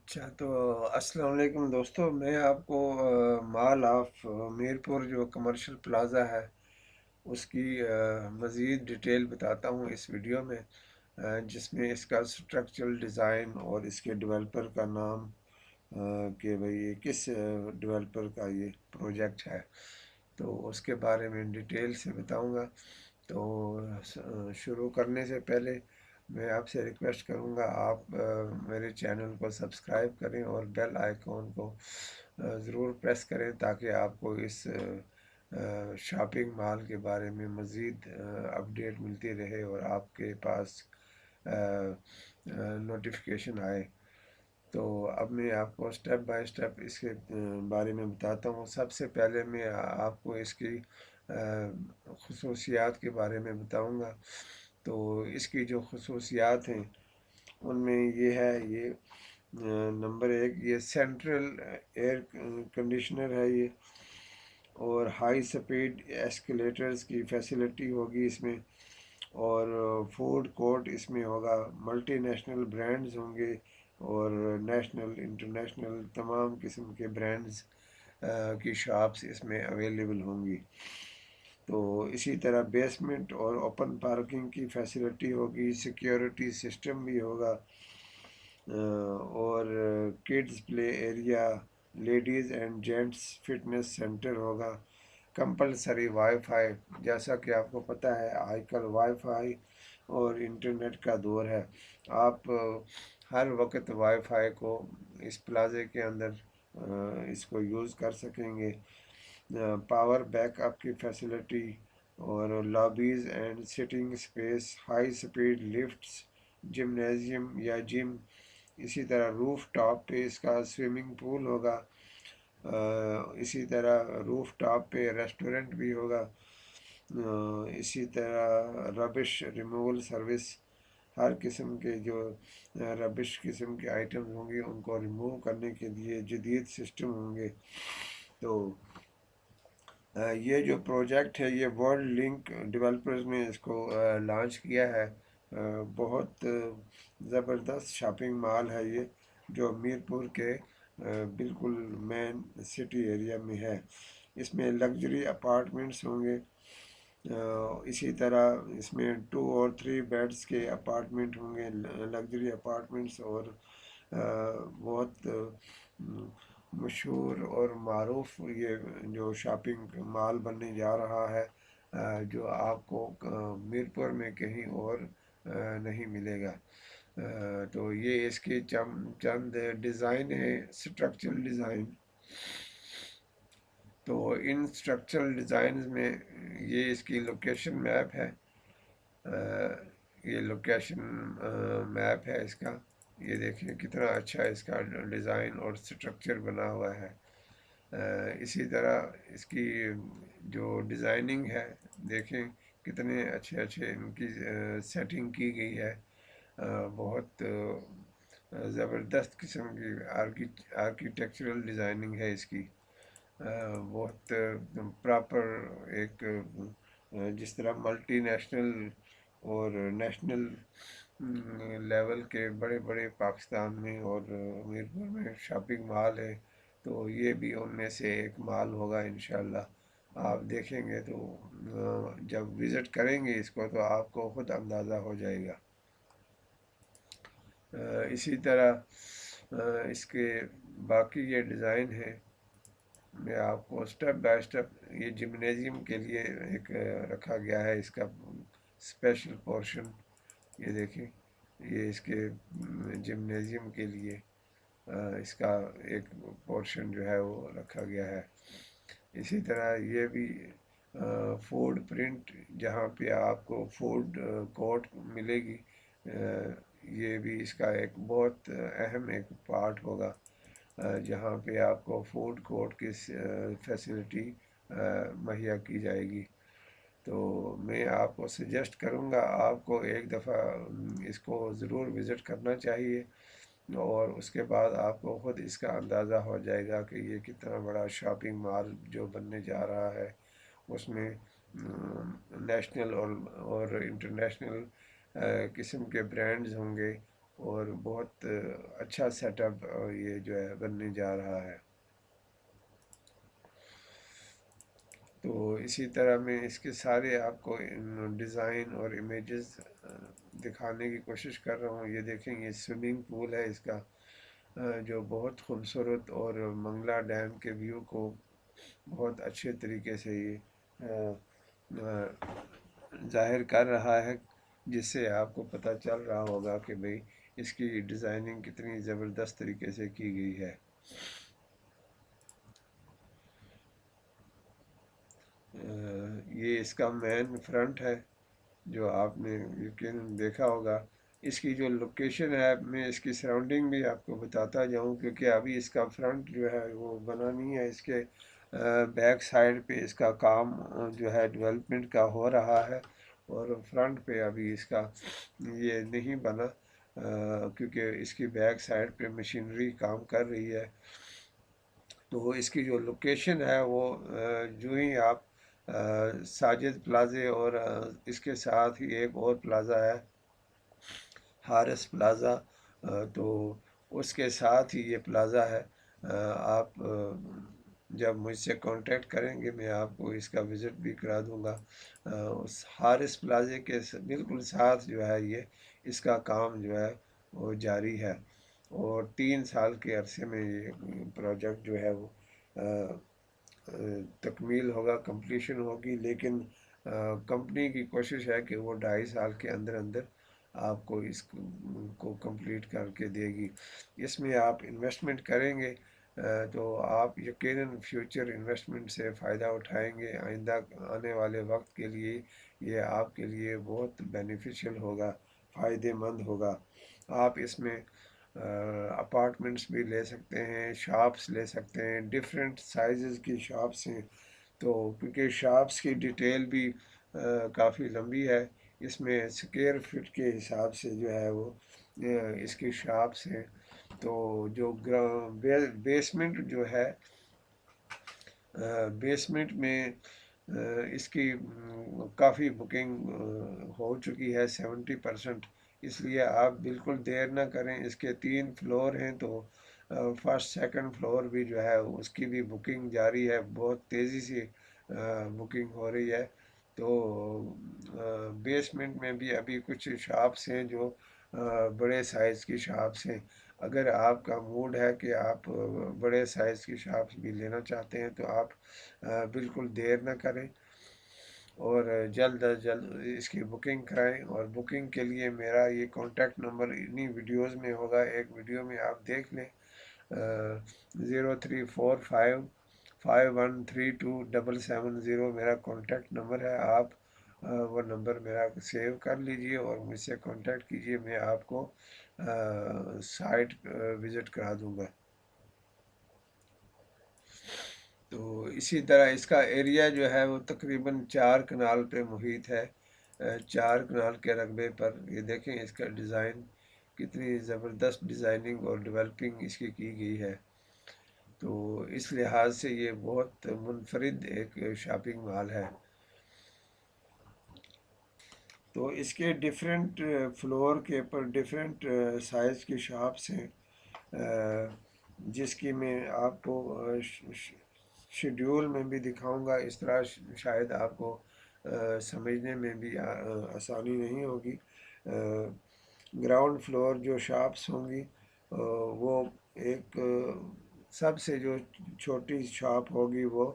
اچھا تو السلام علیکم دوستو، میں آپ کو مال آف میرپور جو کمرشل پلازا ہے اس کی مزید ڈیٹیل بتاتا ہوں اس ویڈیو میں، جس میں اس کا سٹرکچرل ڈیزائن اور اس کے ڈیولپر کا نام، کہ بھئی یہ کس ڈیولپر کا یہ پروجیکٹ ہے، تو اس کے بارے میں ڈیٹیل سے بتاؤں گا۔ تو شروع کرنے سے پہلے میں آپ سے ریکویسٹ کروں گا، آپ میرے چینل کو سبسکرائب کریں اور بیل آئیکن کو ضرور پریس کریں تاکہ آپ کو اس شاپنگ مال کے بارے میں مزید اپڈیٹ ملتی رہے اور آپ کے پاس نوٹیفیکیشن آئے۔ تو اب میں آپ کو سٹیپ بائی سٹیپ اس کے بارے میں بتاتا ہوں۔ سب سے پہلے میں آپ کو اس کی خصوصیات کے بارے میں بتاؤں گا۔ تو اس کی جو خصوصیات ہیں ان میں یہ ہے، یہ نمبر ایک، یہ سینٹرل ایئر کنڈیشنر ہے یہ، اور ہائی سپیڈ ایسکیلیٹرز کی فیسلٹی ہوگی اس میں، اور فوڈ کورٹ اس میں ہوگا، ملٹی نیشنل برانڈز ہوں گے اور نیشنل انٹرنیشنل تمام قسم کے برانڈز کی شاپس اس میں اویلیبل ہوں گی۔ تو اسی طرح بیسمنٹ اور اوپن پارکنگ کی فیسلٹی ہوگی، سیکیورٹی سسٹم بھی ہوگا، اور kids play area, ladies and gents fitness centre ہوگا، کمپلسری وائی فائی، جیسا کہ آپ کو پتہ ہے آج کل وائی فائی اور انٹرنیٹ کا دور ہے۔ آپ ہر وقت وائی فائی کو اس پلازے کے اندر اس کو یوز کر سکیں گے۔ پاور بیک اپ کی فیسلٹی اور lobbies and sitting space, high speed lifts, gymnasium یا جم، اسی طرح روف ٹاپ پہ اس کا سوئمنگ پول ہوگا، اسی طرح روف ٹاپ پہ ریسٹورنٹ بھی ہوگا، اسی طرح ربش ریموول سروس، ہر قسم کے جو ربش قسم کے آئٹم ہوں گے ان کو ریموو کرنے کے لیے جدید سسٹم ہوں گے۔ تو یہ جو پروجیکٹ ہے یہ ورلڈ لنک ڈیولپرز نے اس کو لانچ کیا ہے۔ بہت زبردست شاپنگ مال ہے یہ، جو میرپور کے بالکل مین سٹی ایریا میں ہے۔ اس میں لگژری اپارٹمنٹس ہوں گے، اسی طرح اس میں 2 اور 3 بیڈز کے اپارٹمنٹ ہوں گے، لگژری اپارٹمنٹس، اور بہت مشہور اور معروف یہ جو شاپنگ مال بننے جا رہا ہے، جو آپ کو میرپور میں کہیں اور نہیں ملے گا۔ تو یہ اس کے چند ڈیزائن ہیں، اسٹرکچرل ڈیزائن۔ تو ان اسٹرکچرل ڈیزائنز میں یہ اس کی لوکیشن میپ ہے، یہ لوکیشن میپ ہے اس کا، یہ دیکھیں کتنا اچھا اس کا ڈیزائن اور اسٹرکچر بنا ہوا ہے۔ اسی طرح اس کی جو ڈیزائننگ ہے، دیکھیں کتنے اچھے اچھے ان کی سیٹنگ کی گئی ہے، بہت زبردست قسم کی آرکیٹیکچرل ڈیزائننگ ہے اس کی، بہت پراپر ایک جس طرح ملٹی نیشنل اور نیشنل لیول کے بڑے بڑے پاکستان میں اور میرپور میں شاپنگ مال ہے، تو یہ بھی ان میں سے ایک مال ہوگا انشاءاللہ۔ آپ دیکھیں گے تو جب وزٹ کریں گے اس کو تو آپ کو خود اندازہ ہو جائے گا۔ اسی طرح اس کے باقی یہ ڈیزائن ہے، میں آپ کو سٹیپ بائی سٹیپ، یہ جمنازیم کے لیے ایک رکھا گیا ہے اس کا اسپیشل پورشن، یہ دیکھیں یہ اس کے جمنازیم کے لیے اس کا ایک پورشن جو ہے وہ رکھا گیا ہے۔ اسی طرح یہ بھی فوڈ پرنٹ، جہاں پہ آپ کو فوڈ کورٹ ملے گی، یہ بھی اس کا ایک بہت اہم ایک پارٹ ہوگا، جہاں پہ آپ کو فوڈ کورٹ کی فیسلٹی مہیا کی جائے گی۔ تو میں آپ کو سجیسٹ کروں گا آپ کو ایک دفعہ اس کو ضرور وزٹ کرنا چاہیے، اور اس کے بعد آپ کو خود اس کا اندازہ ہو جائے گا کہ یہ کتنا بڑا شاپنگ مال جو بننے جا رہا ہے۔ اس میں نیشنل اور انٹرنیشنل قسم کے برانڈز ہوں گے، اور بہت اچھا سیٹ اپ یہ جو ہے بننے جا رہا ہے۔ تو اسی طرح میں اس کے سارے آپ کو ڈیزائن اور امیجز دکھانے کی کوشش کر رہا ہوں۔ یہ دیکھیں، یہ سوئمنگ پول ہے اس کا، جو بہت خوبصورت اور منگلا ڈیم کے ویو کو بہت اچھے طریقے سے یہ ظاہر کر رہا ہے، جس سے آپ کو پتہ چل رہا ہوگا کہ بھئی اس کی ڈیزائننگ کتنی زبردست طریقے سے کی گئی ہے۔ یہ اس کا مین فرنٹ ہے جو آپ نے یقیناً دیکھا ہوگا۔ اس کی جو لوکیشن ہے، میں اس کی سراؤنڈنگ بھی آپ کو بتاتا جاؤں، کیونکہ ابھی اس کا فرنٹ جو ہے وہ بنا نہیں ہے۔ اس کے بیک سائڈ پہ اس کا کام جو ہے ڈیولپمنٹ کا ہو رہا ہے، اور فرنٹ پہ ابھی اس کا یہ نہیں بنا، کیونکہ اس کی بیک سائڈ پہ مشینری کام کر رہی ہے۔ تو اس کی جو لوکیشن ہے وہ جو ہی آپ ساجد پلازے اور اس کے ساتھ ہی ایک اور پلازا ہے، حارث پلازا، تو اس کے ساتھ ہی یہ پلازا ہے۔ آپ جب مجھ سے کانٹیکٹ کریں گے، میں آپ کو اس کا وزٹ بھی کرا دوں گا۔ اس حارث پلازے کے بالکل ساتھ جو ہے یہ اس کا کام جو ہے وہ جاری ہے، اور 3 سال کے عرصے میں یہ پروجیکٹ جو ہے وہ تکمیل ہوگا، کمپلیشن ہوگی، لیکن کمپنی کی کوشش ہے کہ وہ 2.5 سال کے اندر اندر آپ کو اس کو کمپلیٹ کر کے دے گی۔ اس میں آپ انویسٹمنٹ کریں گے تو آپ یقیناً فیوچر انویسٹمنٹ سے فائدہ اٹھائیں گے۔ آئندہ آنے والے وقت کے لیے یہ آپ کے لیے بہت بینیفیشل ہوگا، فائدہ مند ہوگا۔ آپ اس میں اپارٹمنٹس بھی لے سکتے ہیں، شاپس لے سکتے ہیں، ڈفرینٹ سائزز کی شاپس ہیں۔ تو کیونکہ شاپس کی ڈیٹیل بھی کافی لمبی ہے، اس میں اسکوائر فٹ کے حساب سے جو ہے وہ اس کی شاپس ہیں۔ تو جو بیسمنٹ جو ہے، بیسمنٹ میں اس کی کافی بکنگ ہو چکی ہے 70%۔ اس لیے آپ بالکل دیر نہ کریں، اس کے 3 فلور ہیں، تو فرسٹ سیکنڈ فلور بھی جو ہے اس کی بھی بکنگ جاری ہے، بہت تیزی سے بکنگ ہو رہی ہے۔ تو بیسمنٹ میں بھی ابھی کچھ شاپس ہیں جو بڑے سائز کی شاپس ہیں۔ اگر آپ کا موڈ ہے کہ آپ بڑے سائز کی شاپس بھی لینا چاہتے ہیں، تو آپ بالکل دیر نہ کریں اور جلد از جلد اس کی بکنگ کرائیں۔ اور بکنگ کے لیے میرا یہ کانٹیکٹ نمبر انہی ویڈیوز میں ہوگا، ایک ویڈیو میں آپ دیکھ لیں، 034551327770 میرا کانٹیکٹ نمبر ہے۔ آپ وہ نمبر میرا سیو کر لیجئے اور مجھ سے کانٹیکٹ کیجئے، میں آپ کو سائٹ وزٹ کرا دوں گا۔ تو اسی طرح اس کا ایریا جو ہے وہ تقریباً 4 کنال پہ محیط ہے، 4 کنال کے رقبے پر۔ یہ دیکھیں اس کا ڈیزائن، کتنی زبردست ڈیزائننگ اور ڈیولپنگ اس کی گئی ہے۔ تو اس لحاظ سے یہ بہت منفرد ایک شاپنگ مال ہے۔ تو اس کے ڈیفرنٹ فلور کے اوپر ڈیفرنٹ سائز کی شاپس ہیں، جس کی میں آپ کو شیڈیول میں بھی دکھاؤں گا، اس طرح شاید آپ کو سمجھنے میں بھی آسانی نہیں ہوگی۔ گراؤنڈ فلور جو شاپس ہوں گی، وہ ایک سب سے جو چھوٹی شاپ ہوگی وہ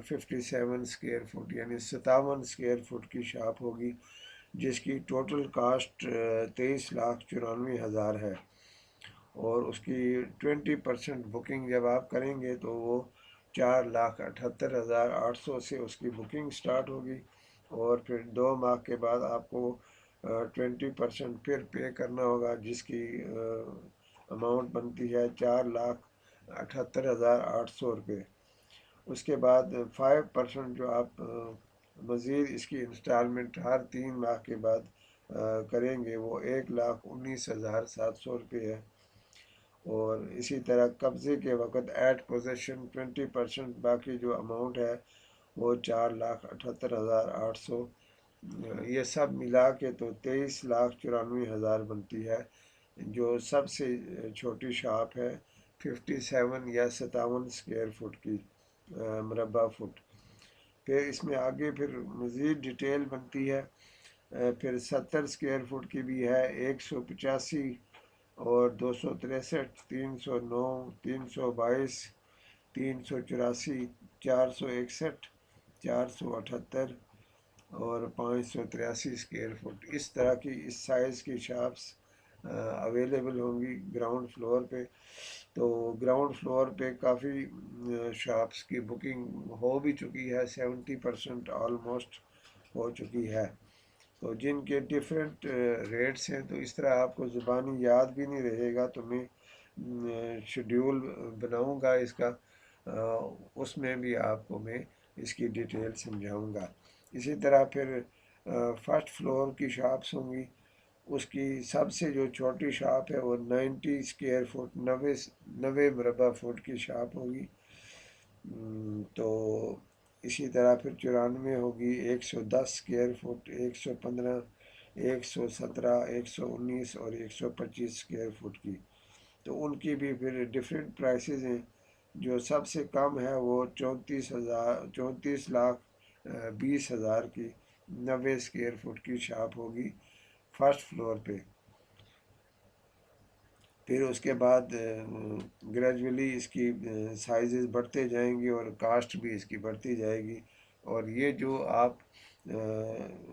57 اسکوائر فٹ یعنی 57 اسکوائر فٹ کی شاپ ہوگی، جس کی ٹوٹل کاسٹ 23,94,000 ہے، اور اس کی 20% بکنگ جب آپ کریں گے تو وہ 4,78,800 سے اس کی بکنگ سٹارٹ ہوگی، اور پھر 2 ماہ کے بعد آپ کو 20% پھر پے کرنا ہوگا، جس کی اماؤنٹ بنتی ہے 4,78,800 روپے۔ اس کے بعد 5% جو آپ مزید اس کی انسٹالمنٹ ہر 3 ماہ کے بعد کریں گے، وہ 1,19,700 روپے ہے۔ اور اسی طرح قبضے کے وقت ایٹ پوزیشن 20% باقی جو اماؤنٹ ہے وہ 4,78,800، یہ سب ملا کے تو 23,94,000 بنتی ہے۔ جو سب سے چھوٹی شاپ ہے 57 یا 57 اسکوائر فٹ کی، مربع فٹ۔ پھر اس میں آگے پھر مزید ڈیٹیل بنتی ہے، پھر 70 اسکوائر فٹ کی بھی ہے، 185 اور 263، 309، 322، 384، 461، 478 اور 583 اسکوائر فٹ، اس طرح کی اس سائز کی شاپس اویلیبل ہوں گی گراؤنڈ فلور پہ۔ تو گراؤنڈ فلور پہ کافی شاپس کی بکنگ ہو بھی چکی ہے، 70% آلموسٹ ہو چکی ہے۔ تو جن کے ڈفرینٹ ریٹس ہیں، تو اس طرح آپ کو زبانی یاد بھی نہیں رہے گا، تو میں شیڈیول بناؤں گا اس کا، اس میں بھی آپ کو میں اس کی ڈیٹیل سمجھاؤں گا۔ اسی طرح پھر فرسٹ فلور کی شاپس ہوں گی، اس کی سب سے جو چھوٹی شاپ ہے وہ 90 اسکوائر فٹ، 90 مربع فٹ کی شاپ ہوگی۔ تو اسی طرح پھر 94 ہوگی، 110 اسکوائر فٹ، 115، 117، 119 اور 125 اسکوائر فٹ کی۔ تو ان کی بھی پھر ڈفرینٹ پرائسز ہیں۔ جو سب سے کم ہے وہ 34 لاکھ 20 ہزار کی 90 اسکوائر فٹ کی شاپ ہوگی فرسٹ فلور پہ۔ پھر اس کے بعد گریجولی اس کی سائزز بڑھتے جائیں گی اور کاسٹ بھی اس کی بڑھتی جائے گی، اور یہ جو آپ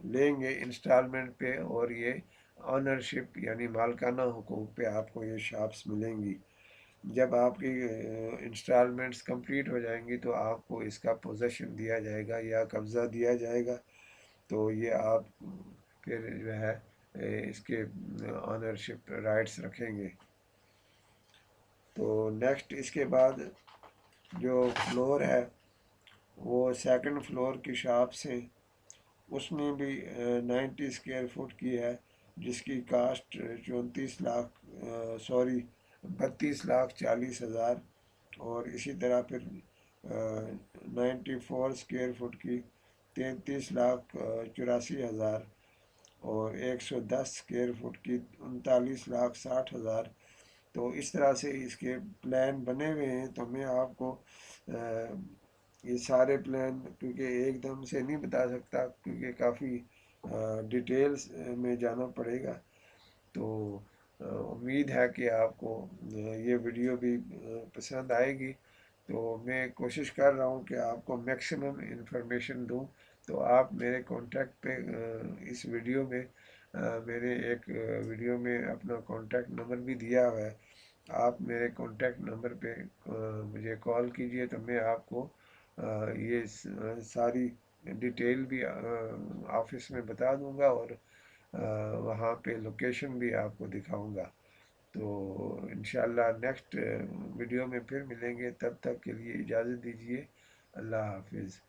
لیں گے انسٹالمنٹ پہ، اور یہ آنرشپ یعنی مالکانہ حقوق پہ آپ کو یہ شاپس ملیں گی۔ جب آپ کی انسٹالمنٹس کمپلیٹ ہو جائیں گی تو آپ کو اس کا پوزیشن دیا جائے گا یا قبضہ دیا جائے گا، تو یہ آپ پھر جو ہے اس کے آنرشپ رائٹس رکھیں گے۔ تو نیکسٹ اس کے بعد جو فلور ہے وہ سیکنڈ فلور کی شاپس ہیں، اس میں بھی 90 اسکوائر فٹ کی ہے، جس کی کاسٹ 32 لاکھ 40 ہزار، اور اسی طرح پھر 94 اسکوائر فٹ کی 33 لاکھ 84 ہزار، اور 110 اسکوائر فٹ کی 39 لاکھ 60 ہزار۔ تو اس طرح سے اس کے پلان بنے ہوئے ہیں، تو میں آپ کو یہ سارے پلان کیونکہ ایک دم سے نہیں بتا سکتا، کیونکہ کافی ڈیٹیلز میں جانا پڑے گا۔ تو امید ہے کہ آپ کو یہ ویڈیو بھی پسند آئے گی۔ تو میں کوشش کر رہا ہوں کہ آپ کو میکسیمم انفارمیشن دوں۔ تو آپ میرے کانٹیکٹ پہ اس ویڈیو میں میرے ایک ویڈیو میں اپنا کانٹیکٹ نمبر بھی دیا ہوا ہے، آپ میرے کانٹیکٹ نمبر پہ مجھے کال کیجئے، تو میں آپ کو یہ ساری ڈیٹیل بھی آفس میں بتا دوں گا، اور وہاں پہ لوکیشن بھی آپ کو دکھاؤں گا۔ تو انشاءاللہ نیکسٹ ویڈیو میں پھر ملیں گے، تب تک کے لیے اجازت دیجیے، اللہ حافظ۔